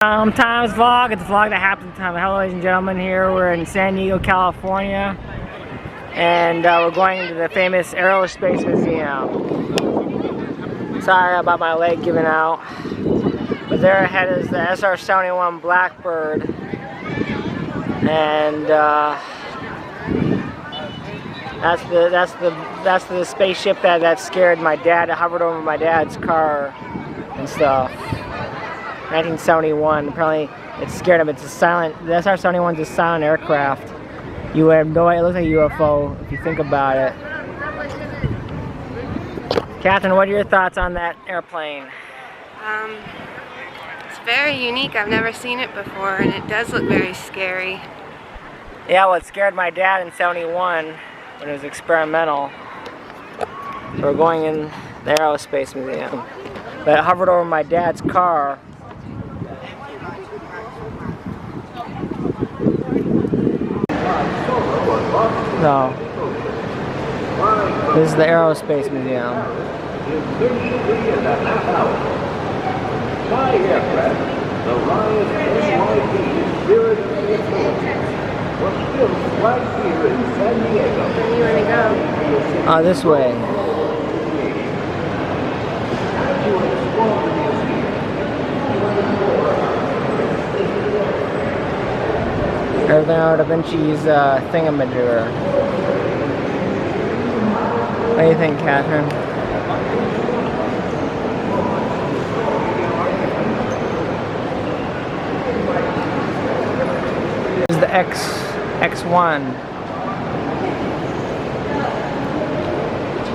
Times vlog. It's a vlog that happened time. Hello, ladies and gentlemen. Here we're in San Diego, California, and we're going to the famous Aerospace Museum. Sorry about my leg giving out, but there ahead is the SR-71 Blackbird, and that's the spaceship that scared my dad. It hovered over my dad's car and stuff. 1971. Apparently, it scared him. It's a silent. The SR-71 is a silent aircraft. You have no idea. It looks like a UFO if you think about it. Catherine, what are your thoughts on that airplane? It's very unique. I've never seen it before, and it does look very scary. Yeah, well, it scared my dad in '71 when it was experimental. So we're going in the Aerospace Museum. But it hovered over my dad's car. No. This is the Aerospace Museum. Fly aircraft, the Ryan NYP Spirit was built right here in San Diego. Where do you want to go? This way. There's Leonardo da Vinci's thingamajigger. What do you think, Catherine? This is the X1.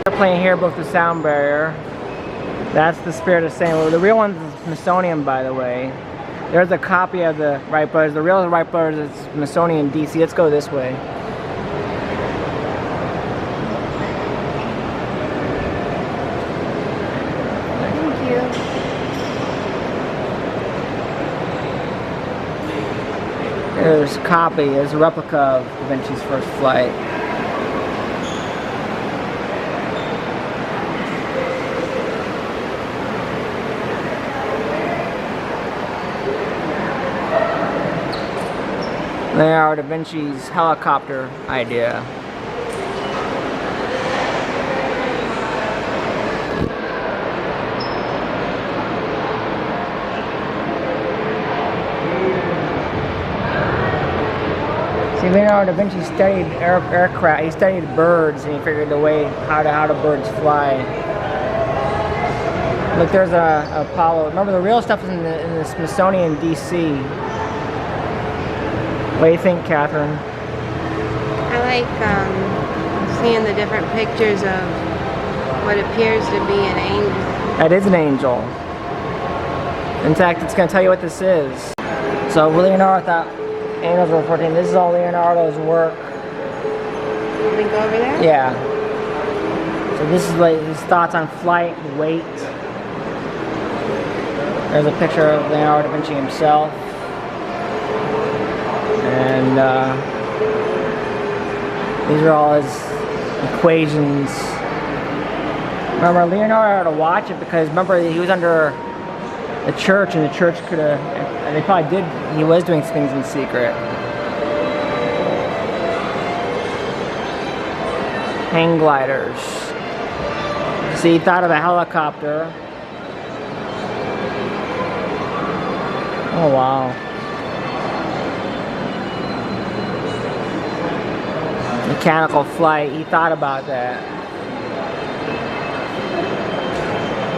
Airplane here broke the sound barrier. That's the Spirit of St. Louis. The real one's the Smithsonian, by the way. There's a copy of the Wright brothers. The real Wright brothers is Smithsonian, DC. Let's go this way. Thank you. There's a copy. There's a replica of Da Vinci's first flight. Leonardo da Vinci's helicopter idea. See, Leonardo da Vinci studied aircraft. He studied birds, and he figured the way how do birds fly. Look, there's a Apollo. Remember, the real stuff is in the Smithsonian, DC. What do you think, Catherine? I like seeing the different pictures of what appears to be an angel. That is an angel. In fact, it's going to tell you what this is. So Leonardo thought angels were 14. This is all Leonardo's work. Can we go over there? Yeah. So this is like his thoughts on flight, weight. There's a picture of Leonardo da Vinci himself. And these are all his equations. Remember, Leonardo had to watch it because remember he was under the church, and the church could have, and they probably did. He was doing things in secret. Hang gliders. See, he thought of a helicopter. Oh wow. Mechanical flight, he thought about that.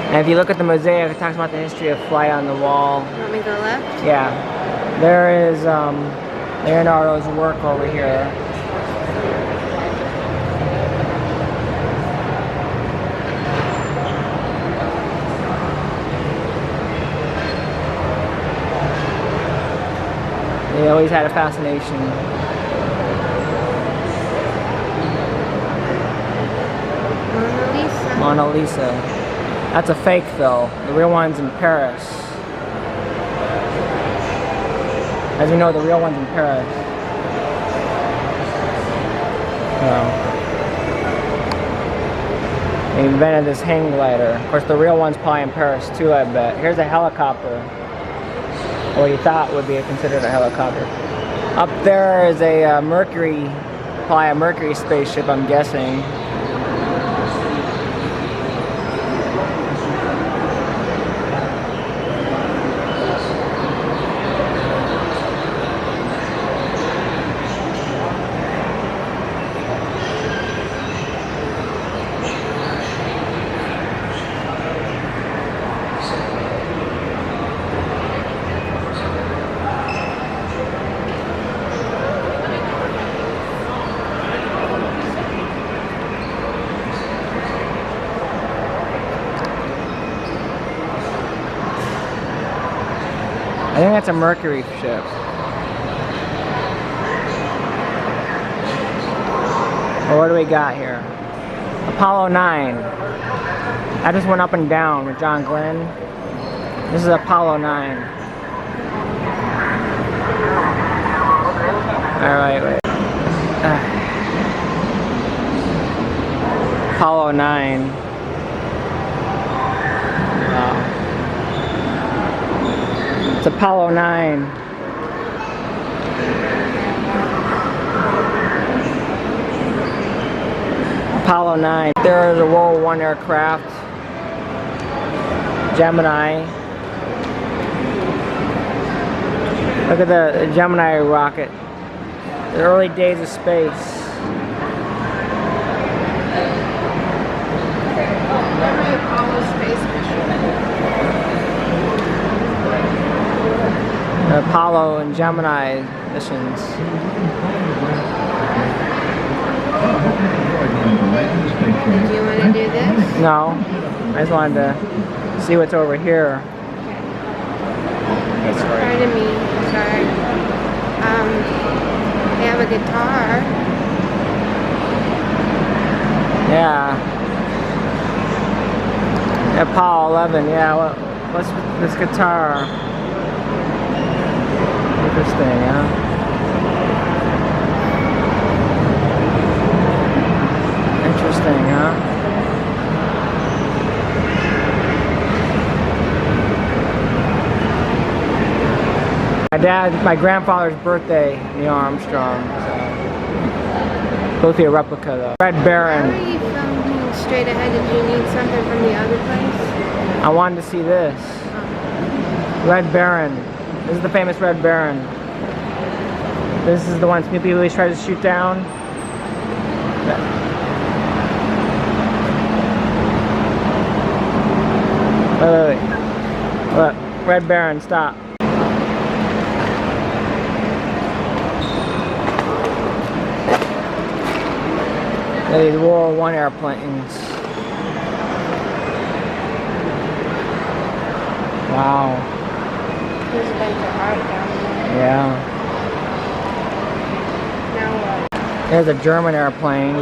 And if you look at the mosaic, it talks about the history of flight on the wall. You want me to go left? Yeah. There is Leonardo's work over here. He always had a fascination. Mona Lisa. That's a fake though. The real one's in Paris. As you know, the real one's in Paris. They invented this hang glider. Of course, the real one's probably in Paris too, I bet. Here's a helicopter. what you thought would be considered a helicopter. Up there is a Mercury, probably a Mercury spaceship, I'm guessing. I think that's a Mercury ship. Well, what do we got here? Apollo 9. I just went up and down with John Glenn. This is Apollo 9. Alright, wait. Apollo 9. Wow. It's Apollo 9. Apollo 9. There is a World War I aircraft. Gemini. Look at the Gemini rocket. The early days of space. Apollo space mission. Apollo and Gemini missions. Did you want to do this? No, I just wanted to see what's over here. That's right. Pardon me. Sorry. They have a guitar. Yeah. Apollo 11. Yeah. What's with this guitar? Interesting, huh? Interesting, huh? My grandfather's birthday, Neil Armstrong. So. Supposed to be a replica, though. Red Why Baron. were you filming straight ahead? Did you need something from the other place? I wanted to see this. Red Baron. This is the famous Red Baron. This is the one Snoopy always tries to shoot down. Wait. Look, Red Baron, stop. These World War I airplanes. Wow. There's a bunch of art down there. Yeah. Now what? There's a German airplane.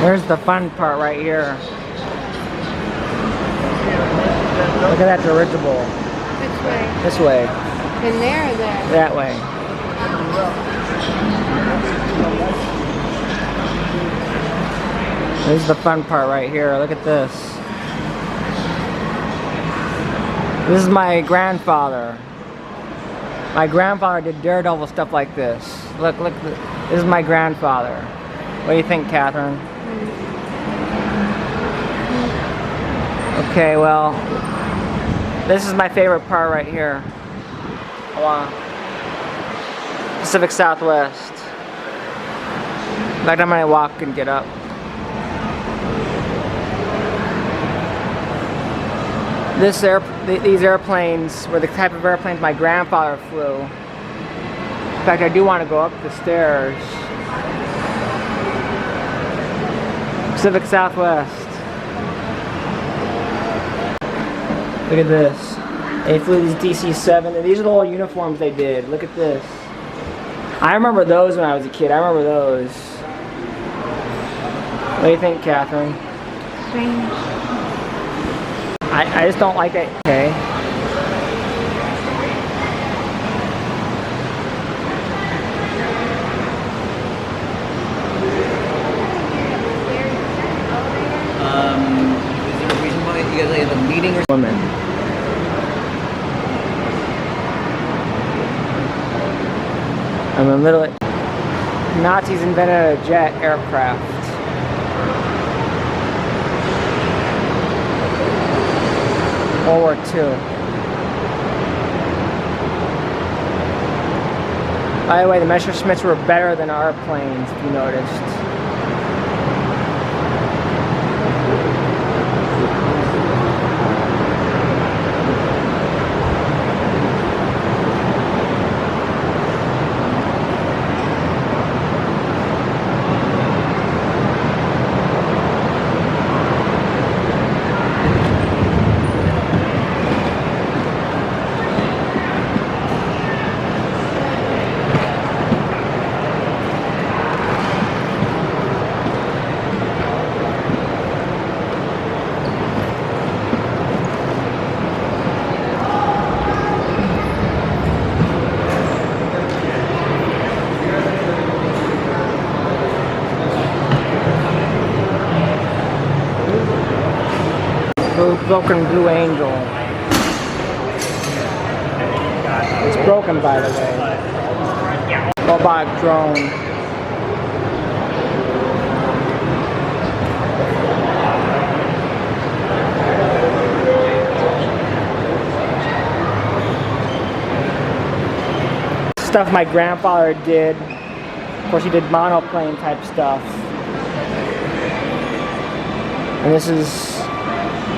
There's the fun part right here. Look at that dirigible. Which way? This way. In there or there? That way. This is the fun part right here. Look at this. This is my grandfather. My grandfather did Daredevil stuff like this. Look. This is my grandfather. What do you think, Catherine? Okay, well, this is my favorite part right here. Pacific Southwest. In fact, I'm gonna walk and get up. These airplanes were the type of airplanes my grandfather flew. In fact, I do want to go up the stairs. Pacific Southwest. Look at this. They flew these DC-7, and these are the old uniforms they did. Look at this. I remember those when I was a kid. I remember those. What do you think, Catherine? Strange. I just don't like it. Okay. guys have a meeting or Women. I'm in literally. Nazis invented a jet aircraft. World War II. By the way, the Messerschmitts were better than our planes, if you noticed. Broken Blue Angel. It's broken, by the way. Robotic drone. Stuff my grandfather did. Of course, he did monoplane type stuff. And this is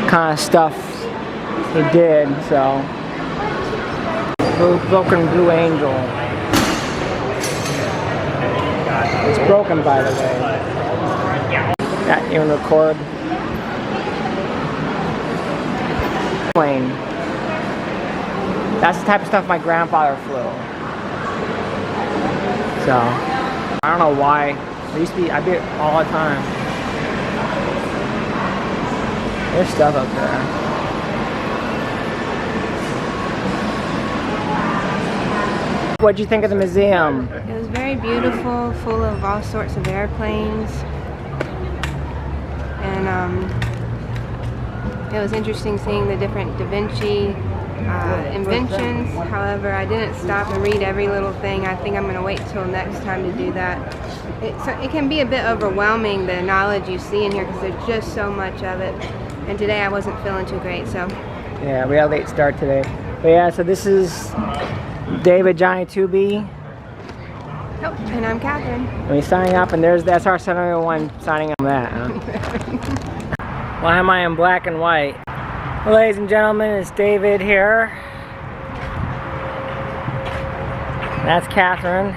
kind of stuff he did, so. Broken Blue Angel. It's broken, by the way. Not even record. Plane. That's the type of stuff my grandfather flew. So, I don't know why. There used to be, I beat it all the time. There's stuff up there. What'd you think of the museum? It was very beautiful, full of all sorts of airplanes. And it was interesting seeing the different Da Vinci inventions. However, I didn't stop and read every little thing. I think I'm going to wait till next time to do that. It can be a bit overwhelming, the knowledge you see in here, because there's just so much of it. And today I wasn't feeling too great, so. Yeah, we had a late start today. But yeah, so this is David Johnny 2B. Oh, and I'm Catherine. And we're signing up, and that's our 701 signing up on that, huh? Why am I in black and white? Well, ladies and gentlemen, it's David here. That's Catherine.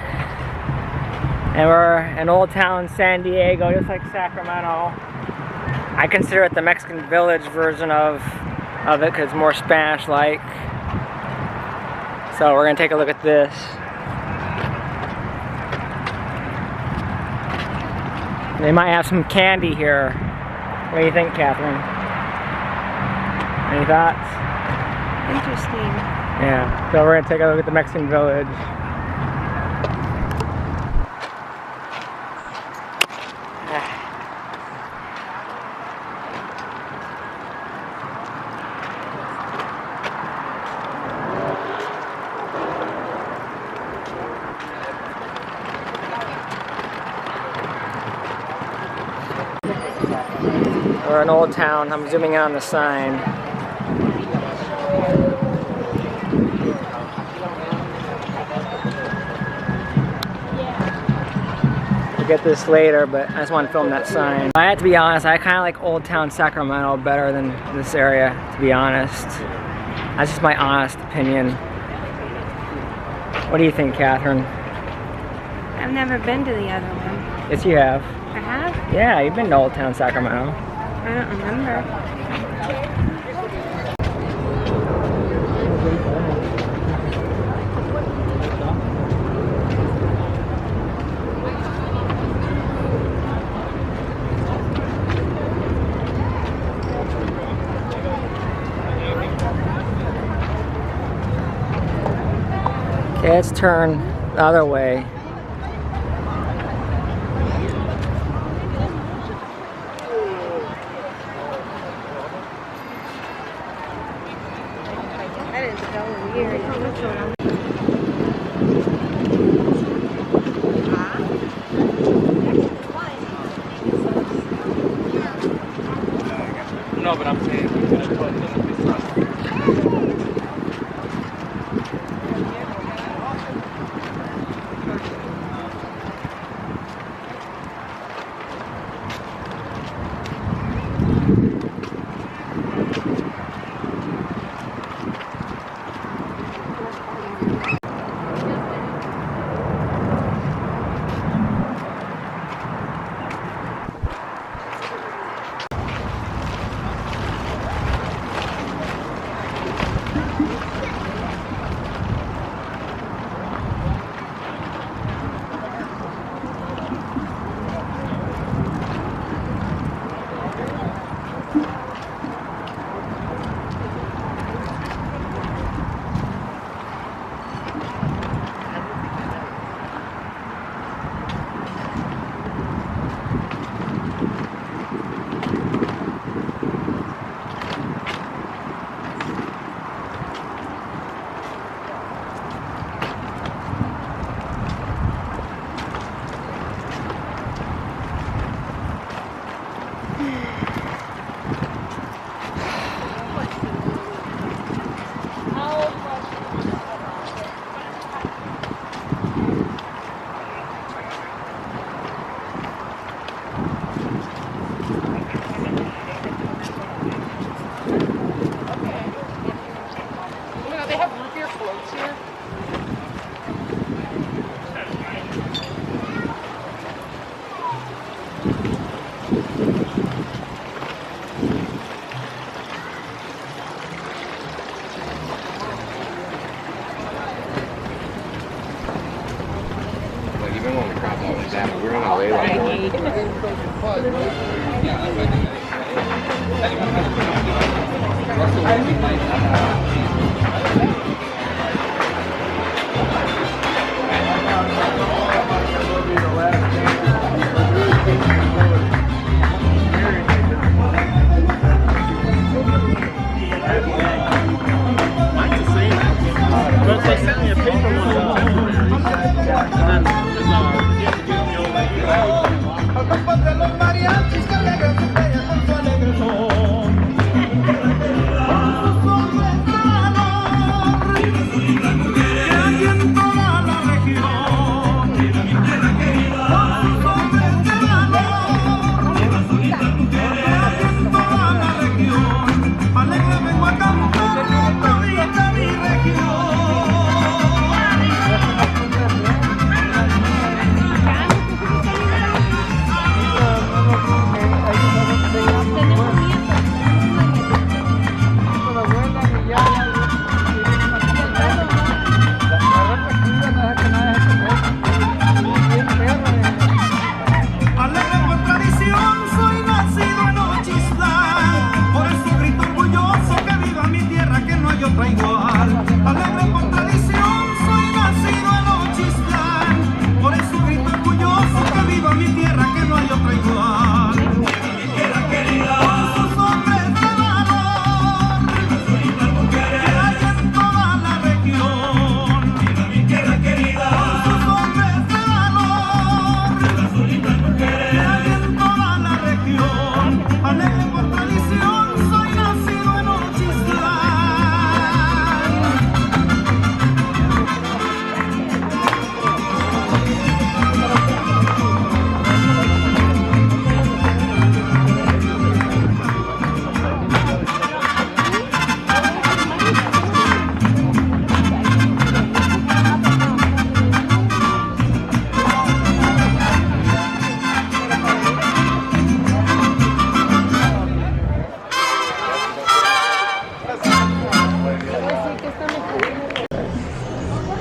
And we're in Old Town San Diego, just like Sacramento. I consider it the Mexican Village version of it, because it's more Spanish-like. So we're gonna take a look at this. They might have some candy here. What do you think, Catherine? Any thoughts? Interesting. Yeah, so we're gonna take a look at the Mexican Village. We're in Old Town. I'm zooming in on the sign. We'll get this later, but I just want to film that sign. I have to be honest, I kind of like Old Town Sacramento better than this area, to be honest. That's just my honest opinion. What do you think, Catherine? I've never been to the other one. Yes, you have. I have? Yeah, you've been to Old Town Sacramento. I don't remember. Okay, let's turn the other way. No, but I'm saying we're gonna put this up. They have root beer floats here. Like even when we crossed out with that, we're on our way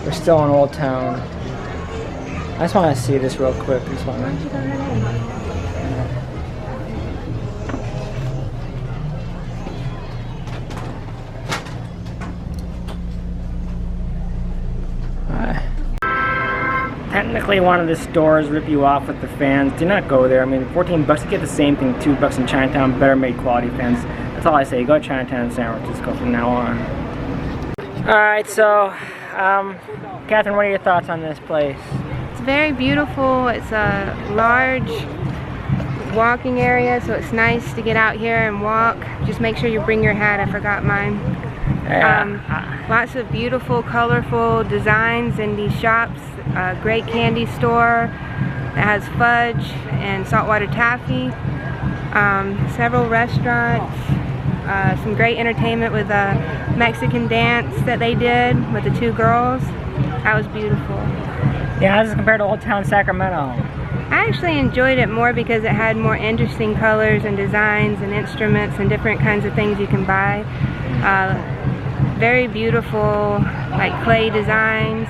We're still in Old Town. I just want to see this real quick. Just want Technically, one of the stores rip you off with the fans. Do not go there. I mean, 14 bucks, you get the same thing, 2 bucks in Chinatown, better made quality fans. That's all I say. Go to Chinatown in San Francisco from now on. Alright, so, Catherine, what are your thoughts on this place? It's very beautiful. It's a large walking area, so it's nice to get out here and walk. Just make sure you bring your hat. I forgot mine. Lots of beautiful, colorful designs in these shops. A great candy store that has fudge and saltwater taffy. Several restaurants. Some great entertainment with a Mexican dance that they did with the two girls. That was beautiful. Yeah, how does it compare to Old Town Sacramento? I actually enjoyed it more because it had more interesting colors and designs and instruments and different kinds of things you can buy. Very beautiful, like clay designs,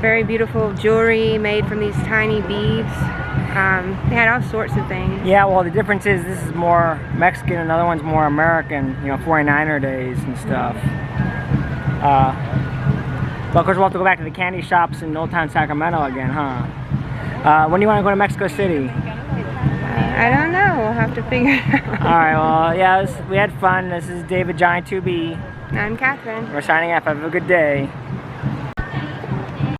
very beautiful jewelry made from these tiny beads. They had all sorts of things. Yeah, well, the difference is this is more Mexican and the other one's more American, you know, 49er days and stuff. Well, of course, we'll have to go back to the candy shops in Old Town Sacramento again, huh? When do you want to go to Mexico City? I don't know. We'll have to figure it out. Alright, well, yeah, we had fun. This is David Giant 2B. I'm Catherine. We're signing off. Have a good day.